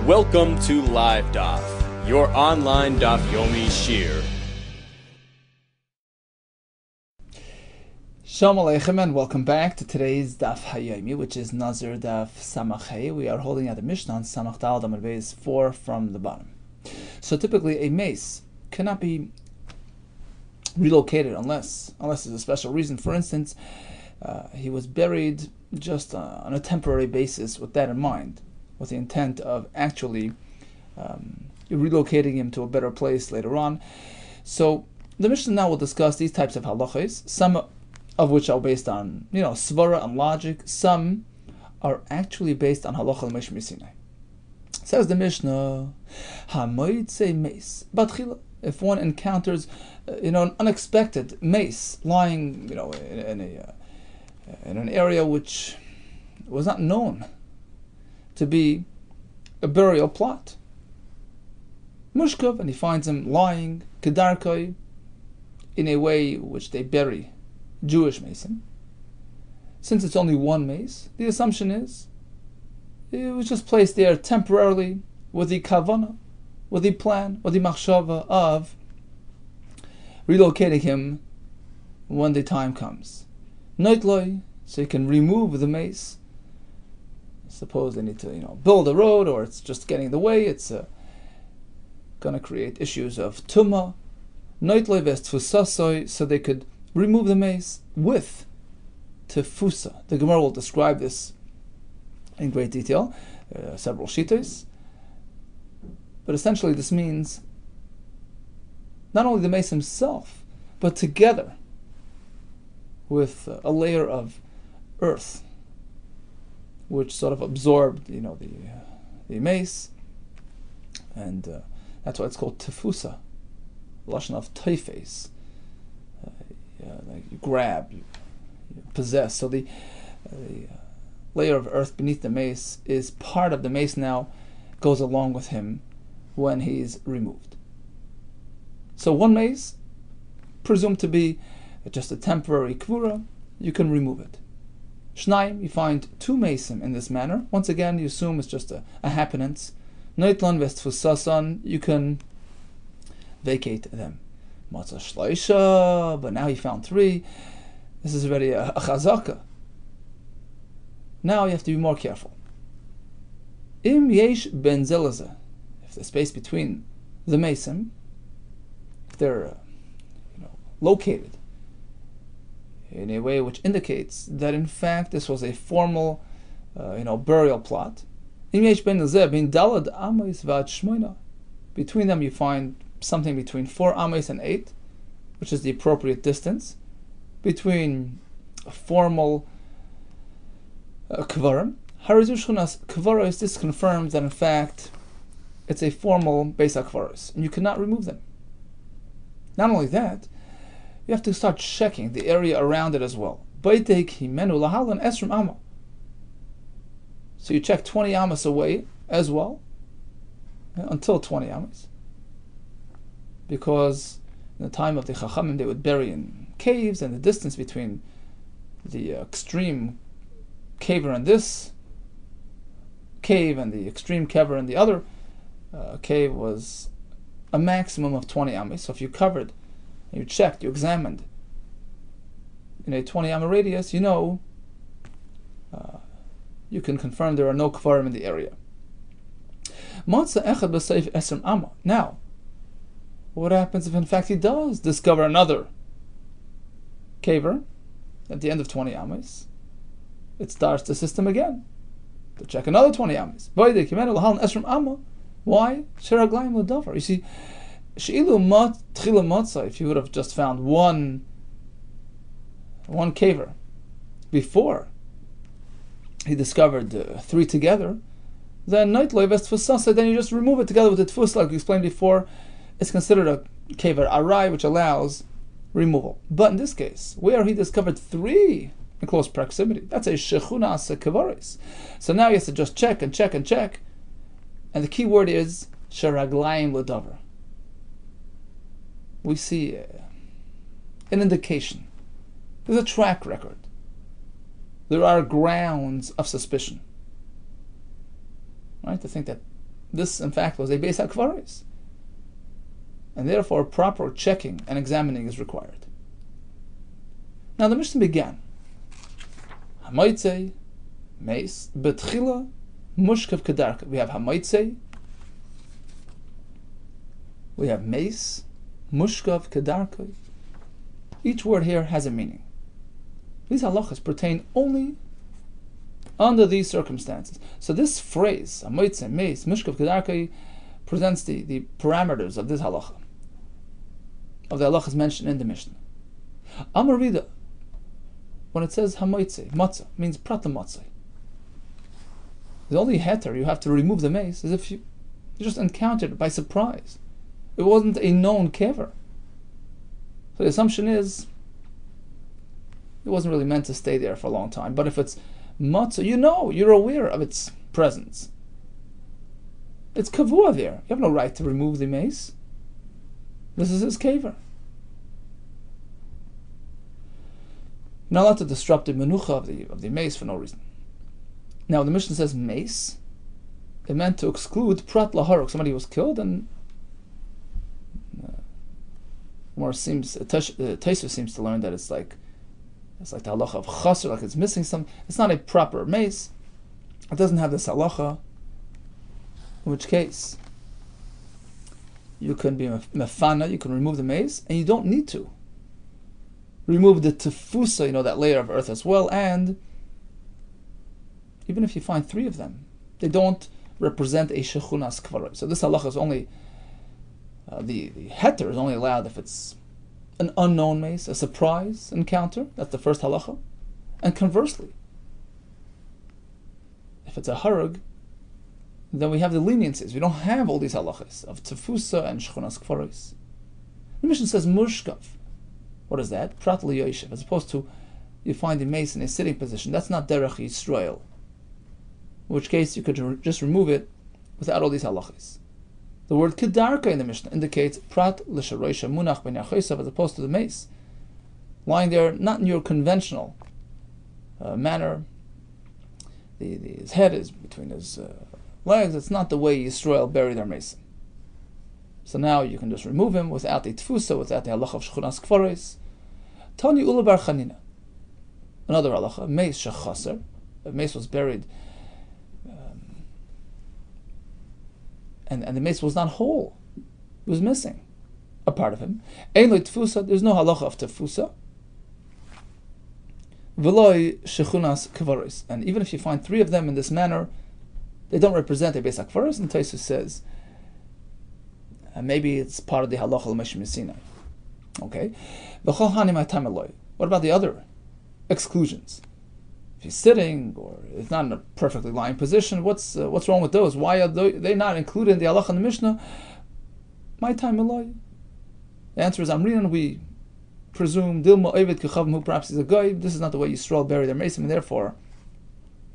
Welcome to Live Daf, your online Daf Yomi Shir. Shalom Aleichem and welcome back to today's Daf Hayomi, which is Nazir Daf Samach Hey. We are holding out the Mishnah on Samach Dal Amud Beis 4 from the bottom. So typically a mace cannot be relocated unless there's a special reason. For instance, he was buried just on a temporary basis with that in mind, with the intent of actually relocating him to a better place later on. So the Mishnah now will discuss these types of halachas, some of which are based on svara and logic. Some are actually based on halacha l'Moshe Sinai. Says the Mishnah, "Hamoitze mace batchila." If one encounters, an unexpected mace lying, in an area which was not known to be a burial plot, mushkav, and he finds him lying kedarkoi, in a way which they bury Jewish mason. Since it's only one mace, the assumption is it was just placed there temporarily with the kavana, with the plan, with the machshava of relocating him when the time comes. Noitloi, so you can remove the mace. Suppose they need to, build a road, or it's just getting in the way. It's going to create issues of tumah. Noitloi vestfusasoi, so they could remove the mace with tefusa. The Gemara will describe this in great detail. Several shitas. But essentially this means not only the mace himself, but together with a layer of earth which sort of absorbed, the mace, and that's why it's called tefusa, lashon of teifes. Like you grab, you possess. So the layer of earth beneath the mace is part of the mace now, goes along with him when he's removed. So one mace, presumed to be just a temporary kvura, you can remove it. Shnaim, you find two mason in this manner. Once again, you assume it's just a happenance. Noitlan vestfusasan, you can vacate them. Matzah shloisha, but now he found three. This is already a chazaka. Now you have to be more careful. Im yesh ben zelazah, if the space between the mason, if they're located in a way which indicates that in fact this was a formal burial plot. Im yesh ben zelazah bin dalad amos vad shmoina. Between them you find something between 4 amos and 8, which is the appropriate distance between a formal kvarim. Harizushchunas kvaros, this confirms that in fact it's a formal beis hakvaros, and you cannot remove them. Not only that, you have to start checking the area around it as well. Baitek himenu lahalan esrim amma. So you check 20 amos away as well, until 20 amos. Because in the time of the Chachamim, they would bury in caves, and the distance between the extreme caver in this cave and the extreme caver in the other cave was a maximum of 20 amos. So if you covered, you checked, you examined in a 20 amma radius, you can confirm there are no kvarim in the area. Now, what happens if in fact he does discover another caver at the end of 20 amos? It starts the system again to check another 20 amos. Why? You see, if you would have just found one caver before he discovered 3 together, then then you just remove it together with the tfus, like we explained before. It's considered a kever arai, which allows removal. But in this case, where he discovered 3 in close proximity, that's a shechuna asa kevaris. So now he has to just check and check and check, and the key word is sheraglaim l'davar. We see an indication. There's a track record. There are grounds of suspicion. Right? To think that this in fact was a Beis HaKvaros, and therefore proper checking and examining is required. Now the Mishnah began, Hamoitzei, Meis, Betchila, Mushkav Kedarka. We have Hamoitzei, we have Meis, Mushkav Kedarka. Each word here has a meaning. These halachas pertain only under these circumstances. So this phrase, Hamoitzei, Meis, Mushkav Kedarka, presents the parameters of this halacha, of the halachas mentioned in the Mishnah. Amar Vida, when it says Hamoitzei, Matzah, means Prat Matzah. The only heter you have to remove the mace is if you just encountered it by surprise. It wasn't a known kever. So the assumption is it wasn't really meant to stay there for a long time. But if it's matzah, you're aware of its presence. It's kavua there. You have no right to remove the mace. This is his kever. You're not allowed to disrupt the menucha of the mace for no reason. Now, the Mishnah says mace. It meant to exclude prat laharuk. Somebody was killed, and Taisa seems to learn that it's like the halacha of chaser, like it's missing something. It's not a proper mace. It doesn't have this halacha. In which case, you can be mefana. You can remove the mace, and you don't need to remove the tefusa, that layer of earth as well. And even if you find 3 of them, they don't represent a shechunas kvaros. So this halacha is only, the heter is only allowed if it's an unknown mace, a surprise encounter. That's the first halacha. And conversely, if it's a harug, then we have the leniencies. We don't have all these halachas of tefusa and shechunas kvaros. The Mishnah says mushkav. What is that? Prat liyoshev. As opposed to, you find the mace in a sitting position. That's not derech Yisrael. In which case you could just remove it without all these halachas. The word kedarka in the Mishnah indicates prat l'sharoisha munach ben yachosav, as opposed to the mace lying there, not in your conventional manner. His head is between his legs. It's not the way Yisrael buried their mason. So now you can just remove him without the tfusa, without the halacha of shechunas kvaros. Tani ula bar chanina. Another halacha, mace shechaser. The mace was buried, and the mace was not whole. It was missing a part of him. Ein lo tfusa, there's no halacha of tefusa. V'loi shechunas kvaros. And even if you find 3 of them in this manner, they don't represent a Beis HaKvaros. And Tosfos says, maybe it's part of the halacha l'meshim Sinai. Okay. V'chol hani ma'atam eloi. What about the other exclusions? If he's sitting, or it's not in a perfectly lying position, what's wrong with those? Why are they not included in the halacha in the Mishnah? My time eloi. The answer is Amrinan. We presume Dilma Ovid Kechavim, who perhaps is a guy. This is not the way Yisrael bury their mason, and therefore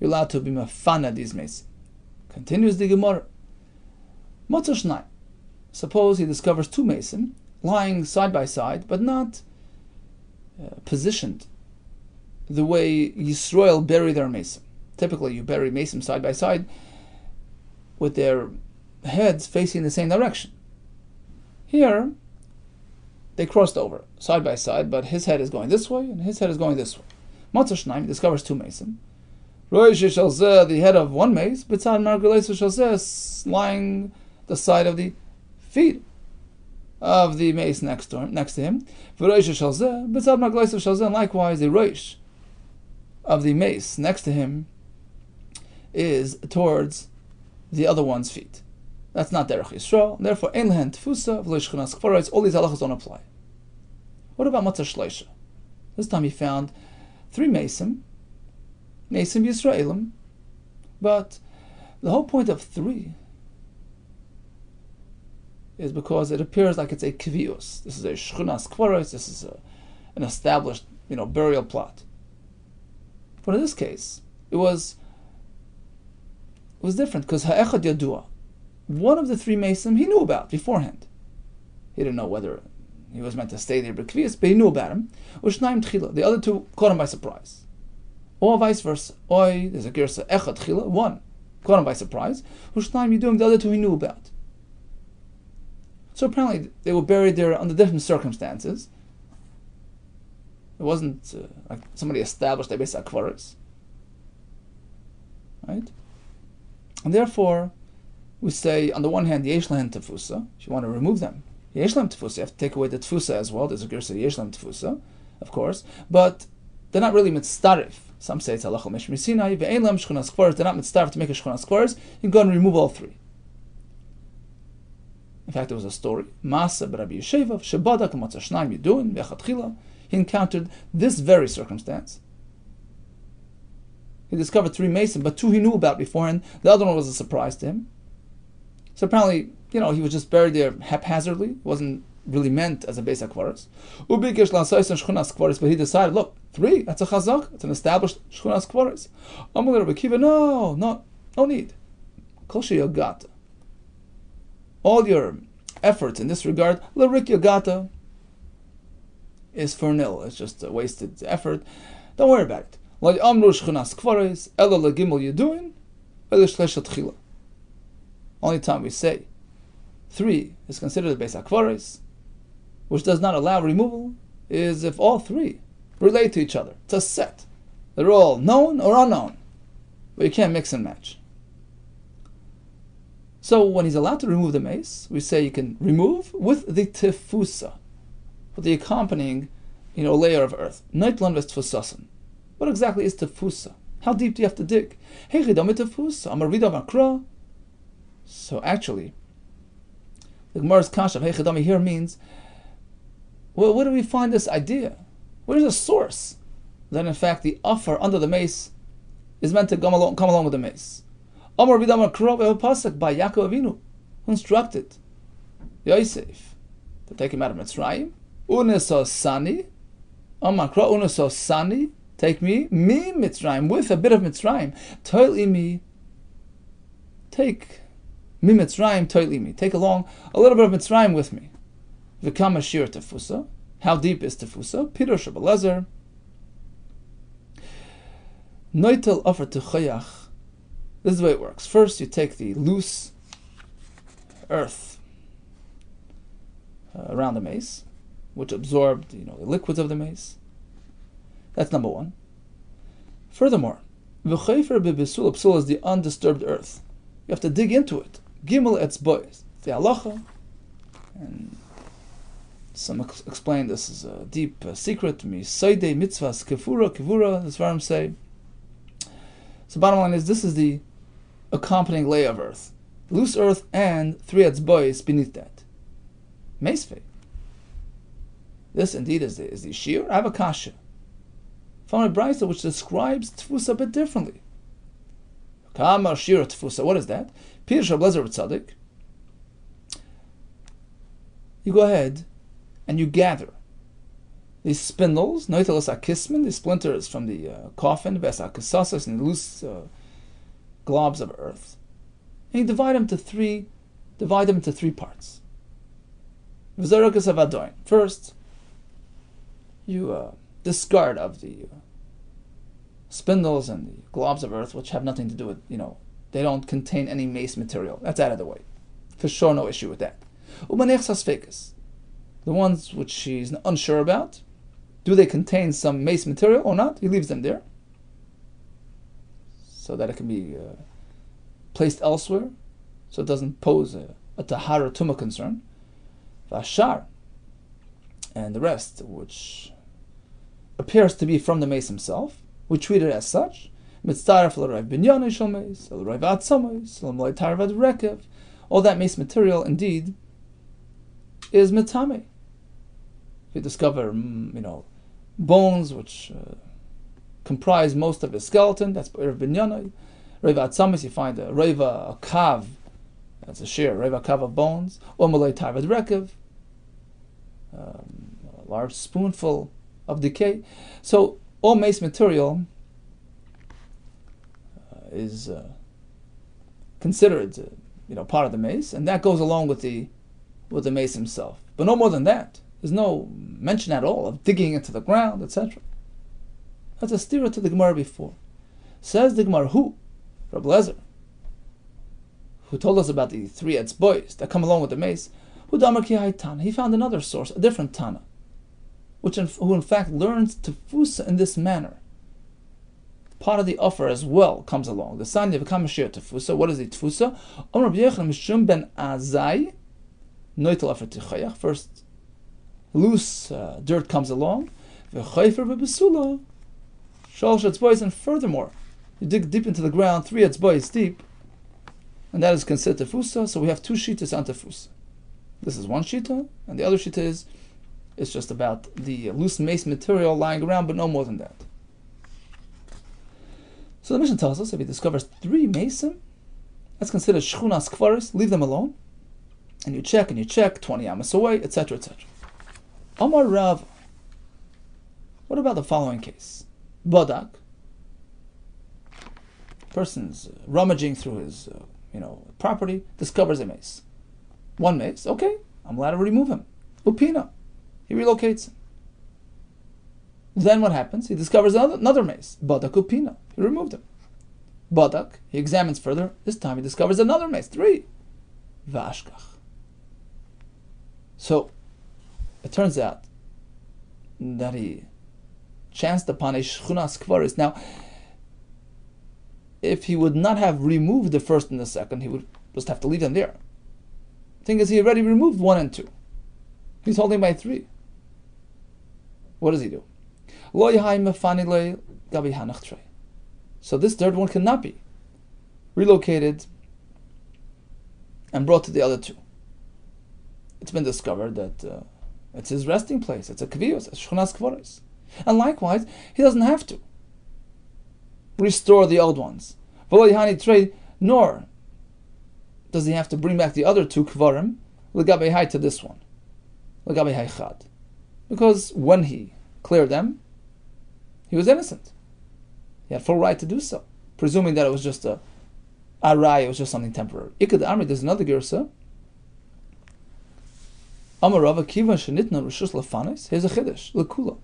you're allowed to be mafana these mason. Continues the Gemara. Motzah Shnai. Suppose he discovers 2 mason lying side by side, but not positioned the way Yisrael bury their mason. Typically, you bury mason side by side with their heads facing the same direction. Here, they crossed over side by side, but his head is going this way and his head is going this way. Motzah Shnai discovers 2 mason. The head of one mace, lying the side of the feet of the mace next to him. And likewise, the roish of the mace next to him is towards the other one's feet. That's not derech Yisrael. Therefore, ein lehen tefusa v'lo shechunas kvaros. All these halachas don't apply. What about matzah shleisha? This time he found 3 mason Yisraelim, but the whole point of 3 is because it appears like it's a kvius. This is a shechunas kvaros. This is an established, burial plot. But in this case, it was different because ha'echad yadua, one of the 3 mason he knew about beforehand. He didn't know whether he was meant to stay there b'kvius, but he knew about him. U'shnaim tchila, the other 2 caught him by surprise. Or vice versa. There's a gersa echad tchila, 1 caught him by surprise. Ushnaim Yidum, the other two he knew about. So apparently they were buried there under different circumstances. It wasn't like somebody established a Beis HaKvaros. Right? And therefore, we say, on the one hand, Yesh Lahem Tefusa, if you want to remove them. Yesh Lahem Tefusa, you have to take away the Tefusa as well. There's a Gersa Yesh Lahem Tefusa, of course. But they're not really mitzdarif. Some say it's halachah mishmir Sinai. Ve'ein lahem shchunas kvaros. They're not mitzdarif to make a shchunas kvaros. You can go and remove all three. In fact, there was a story. Masa b'Rabbi Yeshevav shebadak l'matza shnayim yidun ve'chatchila. He encountered this very circumstance. He discovered three mason, but two he knew about beforehand. The other one was a surprise to him. So apparently, he was just buried there haphazardly. It wasn't really meant as a Beis HaKvaros. But he decided, look, three, that's a chazak, it's an established shchunas kvaros. Amalei Rabbi Akiva, no need. Kol sheyagata. All your efforts in this regard, l'rik yagata, is for nil. It's just a wasted effort. Don't worry about it. Lo amru shchunas kvaros, ela legimel yedun, ela shleishat chila. Only time we say three is considered a Beis HaKvaros, which does not allow removal, is if all three relate to each other. It's a set. They're all known or unknown, but you can't mix and match. So when he's allowed to remove the mace, we say you can remove with the tefusa, with the accompanying, layer of earth. Neitlan ves tefusasen. What exactly is tefusa? How deep do you have to dig? So actually, the Gemara's kasha of Heichadami here means, well, where do we find this idea? Where's the source that in fact the offer under the mace is meant to come along with the mace? Amar Vidamar Krov Pasuk by Yaakov Avinu, who instructed Yosef to take him out of Mitzrayim. Unesosani, Amar Krov Unesosani, take me Mitzrayim, with a bit of Mitzrayim. Toili me, take Mitzrayim, toili me, take along a little bit of Mitzrayim with me. V'kama shir tefusa. How deep is tefusa? Pirush Abelezer. Noitel offer to chayach. This is the way it works. First, you take the loose earth around the mace, which absorbed, the liquids of the mace. That's number one. Furthermore, v'chayfer bebesul. Psul is the undisturbed earth. You have to dig into it. Gimel etzbois. The halacha, and some explain this is a deep secret. Misaydei mitzvahs kivura, the Svarim say. So bottom line is, this is the accompanying layer of earth. Loose earth and three etzbois beneath that. Meisvei. This indeed is the shir. I have a kasha. Found a brayso which describes tfusa a bit differently. Kama shir tfusa. What is that? Pirush Abelezer B'Tzadik. You go ahead and you gather these spindles, noitelas akismin, the splinters from the coffin, ves akasasas, and the loose globs of earth, and you divide them into three parts. V'zarakas avadoin. First, you discard of the spindles and the globs of earth, which have nothing to do with, they don't contain any mace material. That's out of the way. For sure, no issue with that. The ones which he's unsure about, do they contain some mace material or not? He leaves them there so that it can be placed elsewhere, so it doesn't pose a tahara tuma concern. Vashar, and the rest, which appears to be from the mace himself, we treat it as such. All that mace material indeed is mitame. If you discover, bones which comprise most of his skeleton, that's Erev Binyanai. Reva Atzamis, you find a kav, that's a shear, Reva kav of bones, or Malay Tarvad Rekev, a large spoonful of decay. So all mace material is considered, part of the mace, and that goes along with the mace himself. But no more than that. There's no mention at all of digging into the ground, etc. That's a stira to the Gemara before. Says the Gemara, who? Rabbi Lezer. who told us about the 3 etzbois that come along with the mace, he found another source, a different Tana, who in fact learns tefusa in this manner. Part of the offer as well comes along. The Sanya v'kamashir tefusa. What is the tefusa? Rabbi Yehuda Mishum ben Azai, noitel offer tichayach. First, loose dirt comes along. V'chayfer v'besula. Shalosh etzbois, and furthermore, you dig deep into the ground, 3 etzbois deep, and that is considered tefusa. So we have 2 shitas on tefusa. This is one shita, and the other shita is it's just about the loose mace material lying around, but no more than that. So the Mishnah tells us if he discovers 3 mason, that's considered shchunas kvaris, leave them alone, and you check 20 amas away, etc., etc. Amar Rav. What about the following case? Badak. Person's rummaging through his property, discovers a mace. 1 mace, okay, I'm allowed to remove him. Upina, he relocates him. Then what happens? He discovers another mace. Badak upina, he removed him. Badak, he examines further. This time he discovers another mace, 3. Vashkach. So, it turns out that he chanced upon a shchunas kvaris. Now, if he would not have removed the first and the second, he would just have to leave them there. Thing is, he already removed 1 and 2. He's holding by 3. What does he do? So this third one cannot be relocated and brought to the other 2. It's been discovered that it's his resting place. It's a kvios, a shchunas kvaris. And likewise, he doesn't have to restore the old ones. Nor does he have to bring back the other 2 kvarim l'gabei hay to this one, l'gabei hay chad, because when he cleared them, he was innocent. He had full right to do so, presuming that it was just a arai, it was just something temporary. Ikad Amri, there's another girsa. Amarava kivan shenitna rishus lafanis. Here's a chiddush lekula.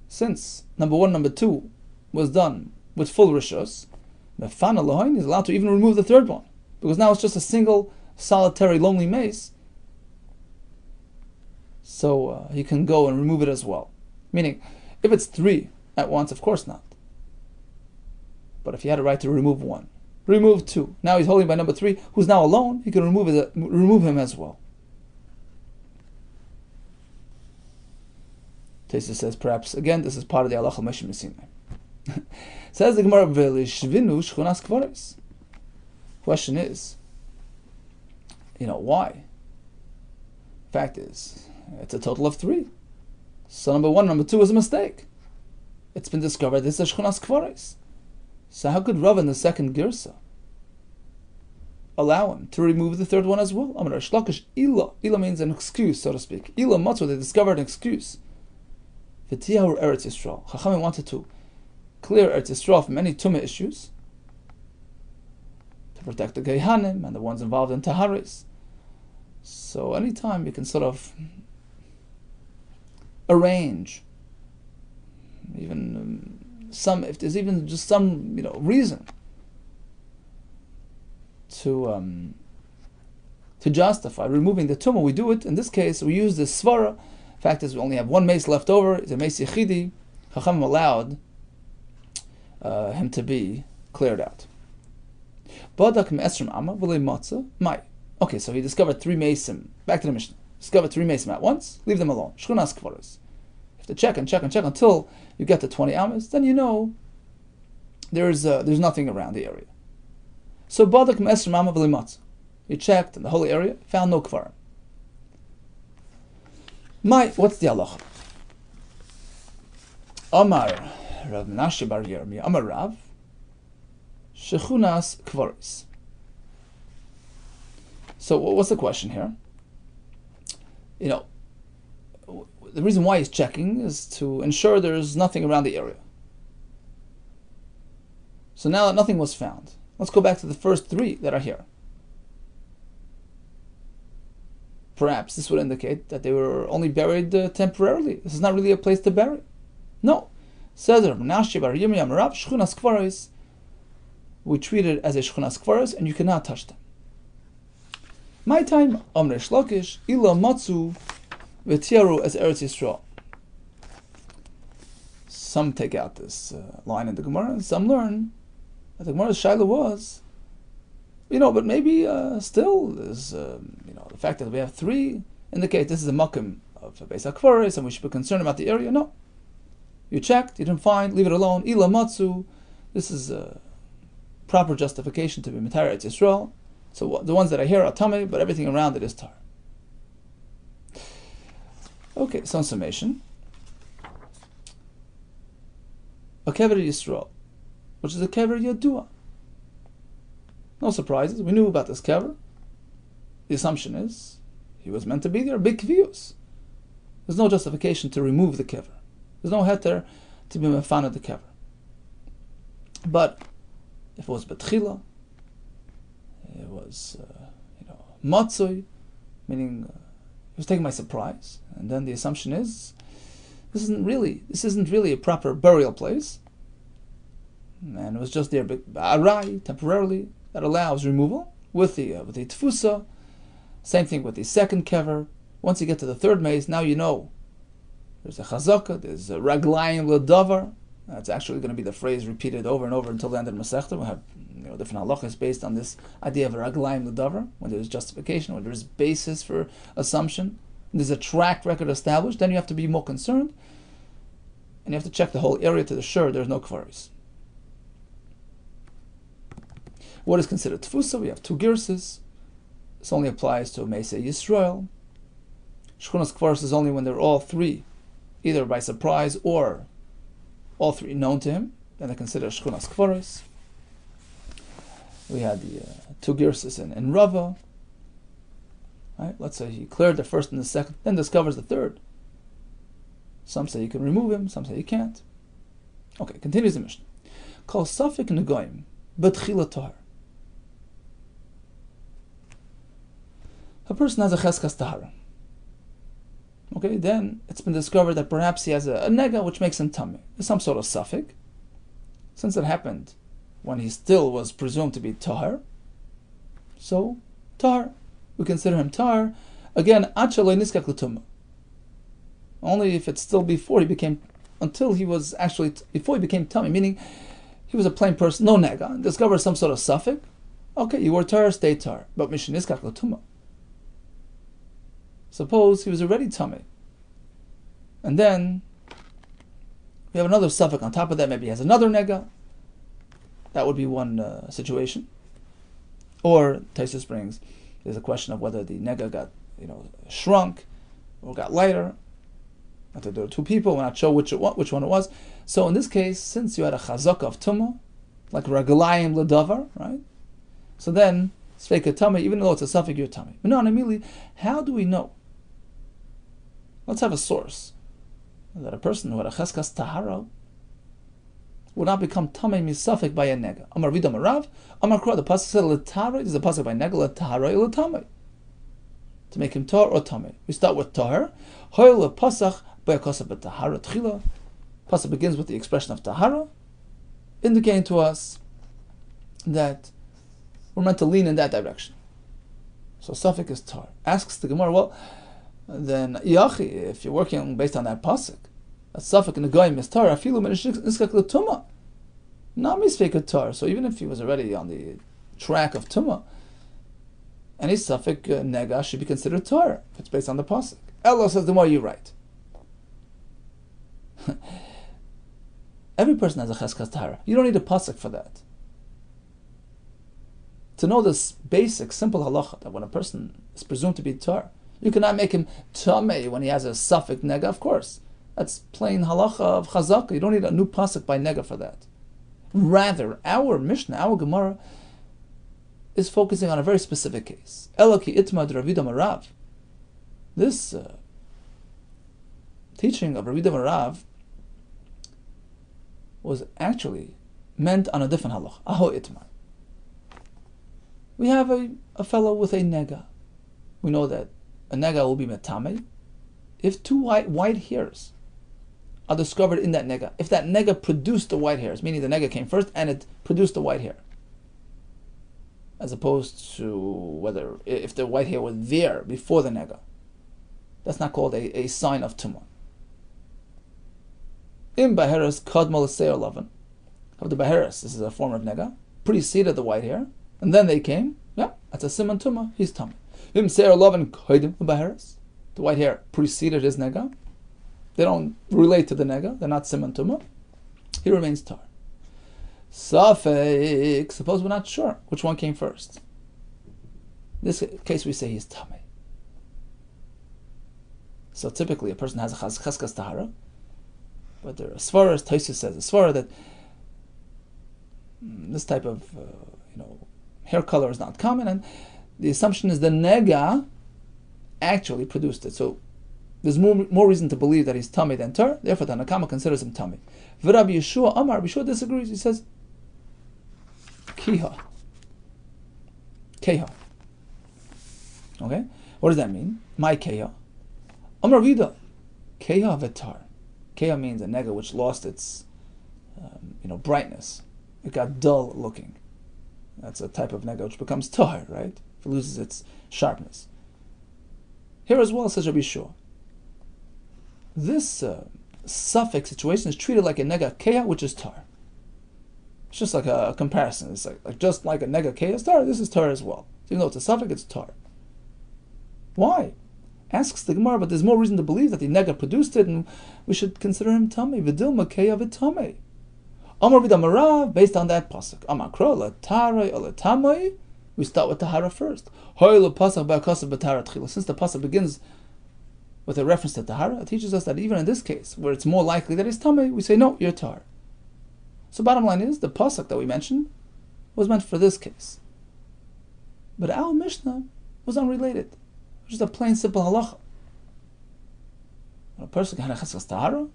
Since number 1, number 2 was done with full rishus, mefana lohain is allowed to even remove the 3rd one, because now it's just a single, solitary, lonely mace. So he can go and remove it as well. Meaning, if it's 3 at once, of course not. But if he had a right to remove 1, remove 2, now he's holding by number 3, who's now alone, he can remove him as well. Tesa says, perhaps, again, this is part of the halacha Moshe Messinai. Says the Gemara, "Velishvinu shchunas kvaris." Question is, why? Fact is, it's a total of 3. So number 1, number 2 is a mistake. It's been discovered this is a shchunas kvaris. So how could Rav in the second girsa allow him to remove the 3rd one as well? Amar Shlakish ila. Ila means an excuse, so to speak. Ila matzah, they discovered an excuse. V'tiyahu Eretz Yisrael. Chachamim wanted to clear Eretz Yisrael from any tumah issues, to protect the Gehanim and the ones involved in Taharis. So anytime you can sort of arrange, even if there's even just some reason to justify removing the tumah, we do it. In this case, we use the svara. Fact is, we only have 1 mace left over. It's a mace yechidi. Chachamim allowed him to be cleared out. Okay, so he discovered 3 mason. Back to the Mishnah. Discovered 3 mason at once. Leave them alone. Shchunas kvaris. You have to check and check and check until you get to 20 amas. Then there's nothing around the area. So badak me'esrim amma v'limatza. He checked in the whole area, found no kvarim. What's the halacha? Amar Rav Menashe bar Yirmiyah, Amar Rav, shechunas kvaris. So what's the question here? The reason why he's checking is to ensure there's nothing around the area. So now that nothing was found, let's go back to the first 3 that are here. Perhaps this would indicate that they were only buried temporarily. This is not really a place to bury. No. Says Rav Menashe bar Yirmiyah Rav, shechunas kvaris. we treat it as a shchunas kvaros, and you cannot touch them. My time, Amre Shlokish, Ila Matzu, V'tiaru as Eretz Yisrael. Some take out this line in the Gemara, and some learn that the Gemara's shaila was, but maybe still is, the fact that we have three indicate this is a makom of Beis HaKvaros, and we should be concerned about the area. No. You checked, you didn't find, leave it alone. Ila Matzu, this is a proper justification to be Mitar Eretz Yisrael. So the ones that are here are Tameh, but everything around it is Tar. Okay, some summation. A Kever Yisrael, which is a Kever Yadua. No surprises, we knew about this Kever. The assumption is, he was meant to be there, big Kvius. There's no justification to remove the Kever. There's no heter to be mefana the Kever. But if it was Betchila, it was, Matzoi, meaning it was taken by surprise. And then the assumption is, this isn't really a proper burial place. And it was just there, arai, temporarily, that allows removal with the tfusa. Same thing with the second kever. Once you get to the third maze, now you know there's a chazaka, there's a raglayim ledavar. That's actually going to be the phrase repeated over and over until the end of the Masechta. We'll have different halachas based on this idea of a raglayim ledavar, when there's justification, when there's basis for assumption, there's a track record established, then you have to be more concerned, and you have to check the whole area to ensure there's no kvaris. What is considered tfusa? We have two girses. This only applies to Meisei Yisrael. Shchunas kvaris is only when they're all three, either by surprise or all three known to him, then they consider Shchunas kvaris. We had the two girses in Rava. Right? Let's say he cleared the first and the second, then discovers the third. Some say you can remove him, some say you can't. Okay, continues the Mishnah. Kol safik negoim b'tchila tahar. A person has a cheskas tahara. Okay, then it's been discovered that perhaps he has a nega which makes him tummy. There's some sort of suffix. Since it happened when he still was presumed to be tahar, so tahar, we consider him tahar. Again, achalei niskak l'tumah. Only if it's still before he became, until he was actually, before he became tummy, meaning he was a plain person, no nega, discovered some sort of suffix. Okay, you were tahar, stay tahar. But mishin niskak l'tumah. Suppose he was already tummy, and then we have another suffix on top of that. Maybe he has another nega. That would be one situation. Or Taisus brings, there's a question of whether the nega got shrunk or got lighter. There were two people. We're not sure which one it was. So in this case, since you had a chazaka of tumah, like ragalayim ledavar, right? So then sveika tumah, even though it's a suffix, you're tummy. But no, immediately, how do we know? Let's have a source that a person who had a cheskas tahara would not become tamei misafik by a nega. Amar Vida Marav, Amar Kra, the pasuk said letahara is a pasuk by nega, letahara ilatame, to make him tar or tamei. We start with tahar. Hoyle pasach by a kosa betahara tchila. Pasuk begins with the expression of tahara, indicating to us that we're meant to lean in that direction. So suffix is tar. Asks the Gemara, well, then yachi, if you're working based on that pasuk, a suffix in the goyim is tar, afilu niskak l'tumah, not misfek tar. So even if he was already on the track of tumah, any suffix nega should be considered tar if it's based on the pasuk. Ella says, the more you're right. Every person has a cheskas tahara. You don't need a pasuk for that. To know this basic, simple halacha that when a person is presumed to be tar, you cannot make him tamei when he has a suffix nega, of course. That's plain halacha of chazaka. You don't need a new pasuk by nega for that. Rather, our Mishnah, our Gemara, is focusing on a very specific case. Elaki itma de Rabbi Yehuda Marav. This teaching of Rabbi Yehuda Marav was actually meant on a different halacha. Aho itma. We have a fellow with a nega. We know that a nega will be metame if two white hairs are discovered in that nega. If that nega produced the white hairs, meaning the nega came first and it produced the white hair. as opposed to whether if the white hair was there before the nega. That's not called a sign of tumah. In baheres kadmal seir lavan. Of the baheres, this is a form of nega, preceded the white hair, and then they came. Yeah, that's a siman tumah. He's tumah. Im seir lavan kodim baheres. The white hair preceded his nega. They don't relate to the nega. They're not siman tumah. He remains tar. Safek. Suppose we're not sure which one came first. In this case, we say he's tamei. So typically, a person has a cheskas tahara, but there are svaras. Taisus says a svara that this type of hair color is not common, and the assumption is the nega actually produced it. So there's more reason to believe that he's tamei than tar. Therefore, the Nakama considers him tamei. Rabbi Yeshua Amar. Rabbi Yeshua disagrees. He says kiha. Keha. Okay? What does that mean? My keha. Amar Vida. Keha vetar. Keha means a nega which lost its brightness. It got dull looking. That's a type of nega which becomes tar, right? If it loses its sharpness. Here as well, says Rabbi Yeshua, this suffix situation is treated like a nega keha, which is tar. It's just like a comparison. It's like just like a nega keha is tar, this is tar as well. So even though it's a suffix, it's tar. Why? Asks the Gemara, but there's more reason to believe that the nega produced it, and we should consider him tamei. V'dilma keha v'tamei. Amar v'damarav, based on that pasuk. Amar kro l'tarai l'tamei. We start with tahara first. Hoy l'pasuk ba'kasav b'tahara tchila. Since the pasuk begins with a reference to tahara, it teaches us that even in this case, where it's more likely that he's tamei, we say no, you're tar. So bottom line is, the pasuk that we mentioned was meant for this case. But our Mishnah was unrelated. Just a plain, simple halacha. When a person had a cheskas tahara,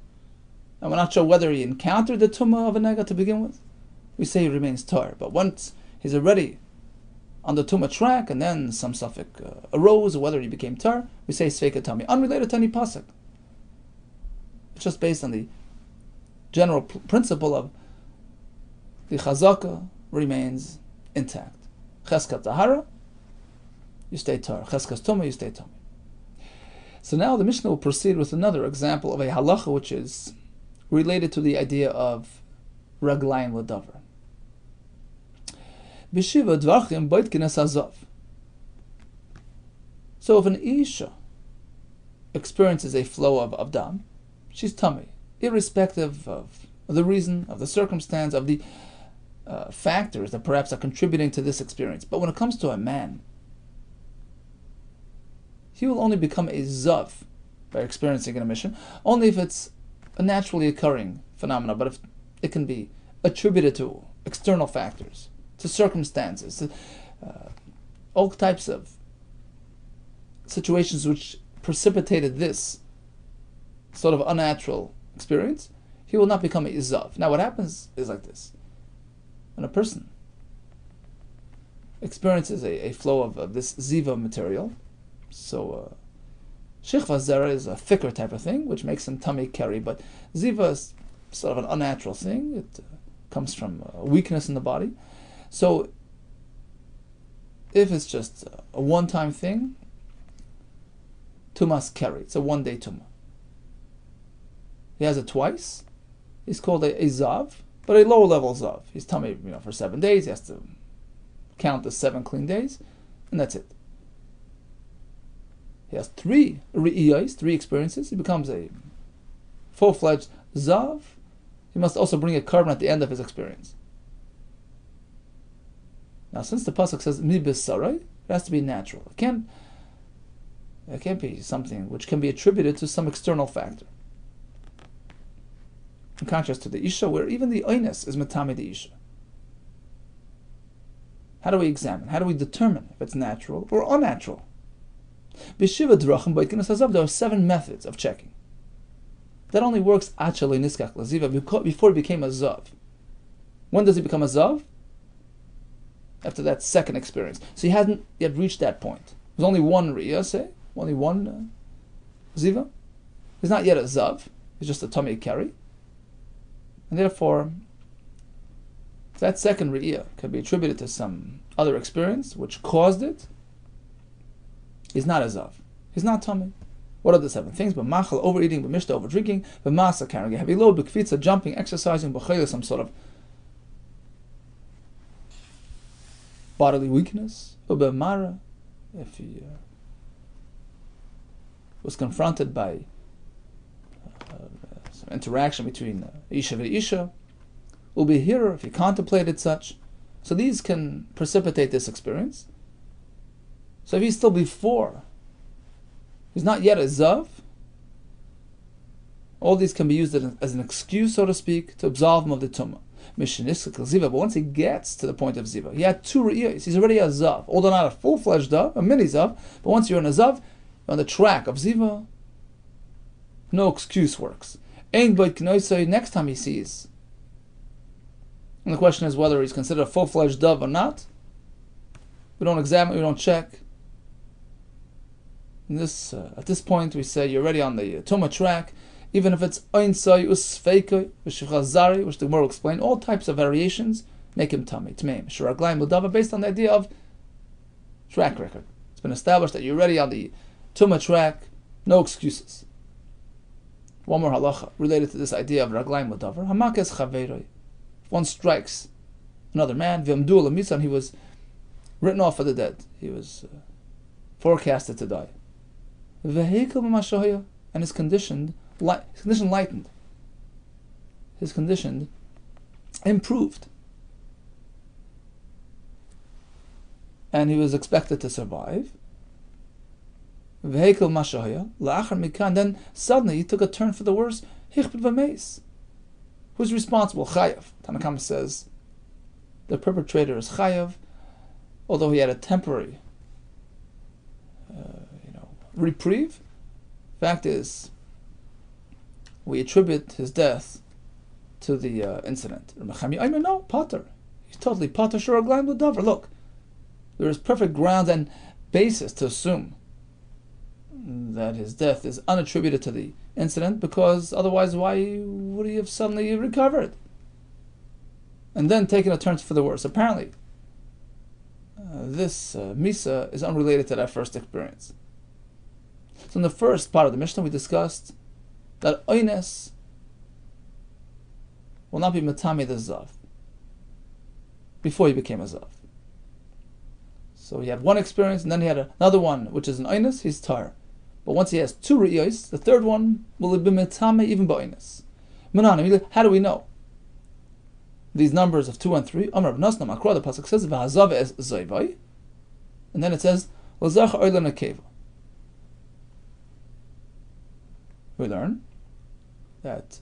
and we're not sure whether he encountered the tumah of a nega to begin with, we say he remains tar. But once he's already on the tumah track, and then some suffix arose, or whether he became tar, we say sveika tami, unrelated to any pasuk. It's just based on the general principle of the chazaka remains intact. Cheskas tahara, you stay tar. Cheskas tumah, you stay tumah. So now the Mishnah will proceed with another example of a halacha which is related to the idea of raglayim l'davar. B'shiva dvarchim beit kines hazav. So if an isha experiences a flow of dam, she's tamei, irrespective of the reason, of the circumstance, of the factors that perhaps are contributing to this experience. But when it comes to a man, he will only become a zav by experiencing an emission, only if it's a naturally occurring phenomena, but if it can be attributed to external factors, to circumstances, to all types of situations which precipitated this sort of unnatural experience, he will not become a zav. Now what happens is like this. When a person experiences a flow of this ziva material, so shechva zera is a thicker type of thing, which makes him tummy carry, but ziva is sort of an unnatural thing. It comes from weakness in the body. So if it's just a one-time thing, tumas carry. It's a one-day tumah. He has it twice. He's called a zav, but a lower level zav. He's tummy, for 7 days. He has to count the 7 clean days, and that's it. He has 3 re'iyos, 3 experiences. He becomes a full-fledged zav. He must also bring a carbon at the end of his experience. Now, since the pasuk says mi b'sarai, it has to be natural. It can't be something which can be attributed to some external factor. In contrast to the isha, where even the oines is metame the isha. How do we examine? How do we determine if it's natural or unnatural? B'shiva drachim b'itkinas hazav. There are 7 methods of checking. That only works achale niskach laziva, before he became a zav. When does he become a zav? After that second experience. So he hasn't yet reached that point. There's only one riyah, say, only one ziva. He's not yet a zav. He's just a tummy carry. And therefore, If that second re'iyah can be attributed to some other experience which caused it, he's not a zav. He's not tummy. What are the 7 things? But machal, overeating, but mishta, over drinking, but masa, carrying a heavy load, but kvitza, jumping, exercising, but some sort of bodily weakness, but mara, if he was confronted by some interaction between isha and isha, will be here if he contemplated such. So these can precipitate this experience. So if he's still before, he's not yet a zav, all these can be used as an excuse, so to speak, to absolve him of the tumah. But once he gets to the point of ziva, he had 2 re'iyos, he's already a zav, although not a full-fledged zav, a mini zav, but once you're in a zav, you're on the track of ziva, no excuse works. Next time he sees, and the question is whether he's considered a full-fledged dove or not. We don't examine, we don't check. At this point, we say you're already on the tumah track, even if it's einsai usfeikoi v'shechazari, which the Gemara will explain. All types of variations make him tummy, tmeim, shuraglaim l'dava, based on the idea of track record. It's been established that you're already on the tumah track, no excuses. One more halacha related to this idea of raglaim l'davar. Hamakes chaveiroi. If one strikes another man, v'amdu l'mitzan, he was written off for the dead. He was forecasted to die. V'heikol b'mashohaya, and his condition lightened. His condition improved. And he was expected to survive. V'heikol mashohaya, la'achar mikan, then suddenly he took a turn for the worse. Hichbet v'meis. Who's responsible? Chayav. Tanakama says the perpetrator is Chayav, although he had a temporary reprieve. Fact is, we attribute his death to the incident. No, Potter. He's totally Potter. Look, there is perfect ground and basis to assume that his death is unattributed to the incident, because otherwise why would he have suddenly recovered and then taken a turn for the worse? Apparently, this Misa is unrelated to that first experience. So in the first part of the Mishnah we discussed that Oines will not be Matami the Zav before he became a Zav. So he had one experience and then he had another one which is an Oines, he's Tar. But once he has 2 Re'iyos, the third one will be Matami even by Oines. How do we know? These numbers of 2 and 3, Amar Rav Nasna Makra, the pasuk says, "V'hazav es zayvai," and then it says, "L'zach oilan akeva." We learn that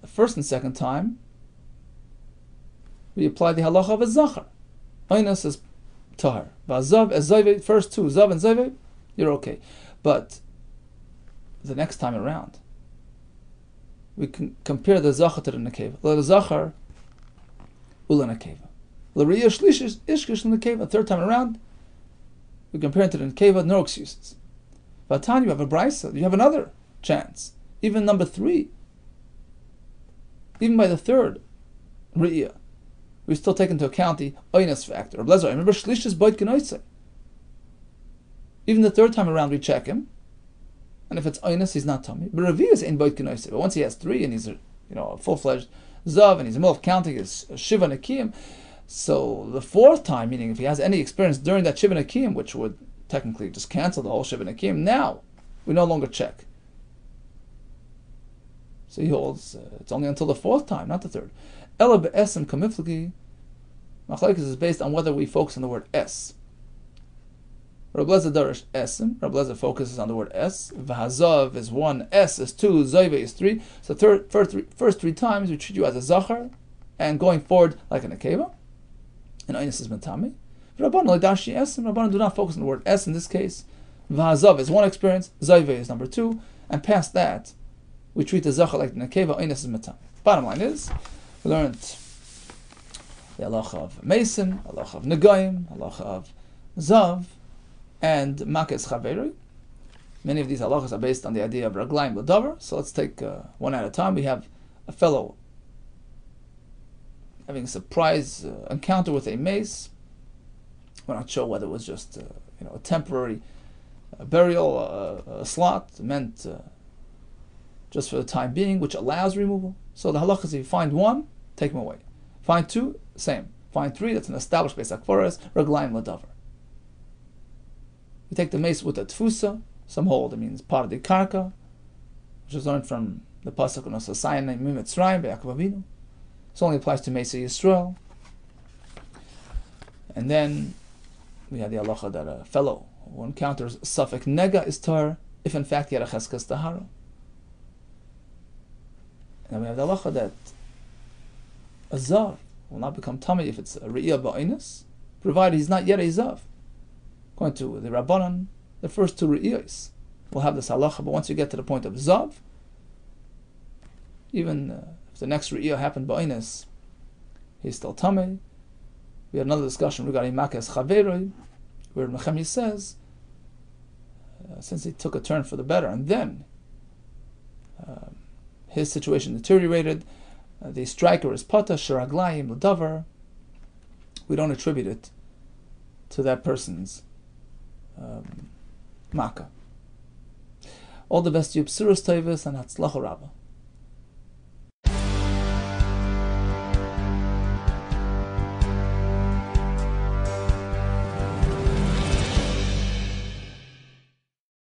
the first and second time we apply the halacha of a zachar. Oinas is tahar. V'hazav es zayvai. First 2, zav and zayvai, you're okay. But the next time around, we can compare the zachar to the nekeva. The zachar ulan akeva. L'riyah shlish ishkish l'nekeva. Third time around, we compare it to the nekeva. No excuses. Vatan, you have a brisa. You have another chance. Even number 3. Even by the third riyah, we still take into account the oinas factor. Remember, shlish is boit genoitze. Even the third time around, we check him, and if it's oinas, he's not tummy. But Ravi is in boit genoitze. But once he has 3 and he's a full-fledged zav and he's in the middle of counting his shiva nekiyim, so the 4th time, meaning if he has any experience during that shiva nekiyim, which would technically just cancel the whole shiva nekiyim, now we no longer check. So he holds it's only until the 4th time, not the 3rd. Ela be'esem kamiflagi. Machlekes is based on whether we focus on the word es. Rabbi Lezer darish esem. Rabbi Lezer focuses on the word es. V'hazav is 1, es is 2, zayve is 3. So first 3 times we treat you as a zachar, and going forward like an akeva. And Einis is mentami. Rabbanan ledashi esem. Rabbanan do not focus on the word es in this case. V'hazav is 1 experience, zayve is number 2, and past that we treat the zachar like the nekeva. Einis is mentami. Bottom line is, we learned the halacha of mesim, halacha of negayim, halacha of zav, and makes chaveri. Many of these halachas are based on the idea of raglaim l'davar. So let's take one at a time. We have a fellow having a surprise encounter with a mace. We're not sure whether it was just a temporary burial, a slot meant just for the time being, which allows removal. So the halacha is if you find one, take him away. Find two, same. Find three, that's an established Beis HaKfaras, Raglayim Ladavar. You take the mace with a tfusa, some hold, it means part of the karka, which is learned from the pasuk on Osasayin Mitzrayim Be'Yaakov Avinu. This only applies to Mesa Yisrael. And then we have the halacha that a fellow who encounters Safek Nega is tar, if in fact he had a Cheskas Tahara. And we have the halacha that a Zav will not become Tamei if it's a Re'iyah Ba'inus, provided he's not yet a Zav. According to the Rabbanan, the first two Re'iyahs will have this halacha, but once you get to the point of Zav, even if the next Re'iyah happened Ba'inus, he's still Tamei. We had another discussion regarding Makas Chaveroi, where Nehemiah says, since he took a turn for the better, and then his situation deteriorated, the striker is Pata, Sheraglayim, Ladavar, we don't attribute it to that person's Makkah. All the best to you, B'suros Toivos, and Hatzlacha Rabbah.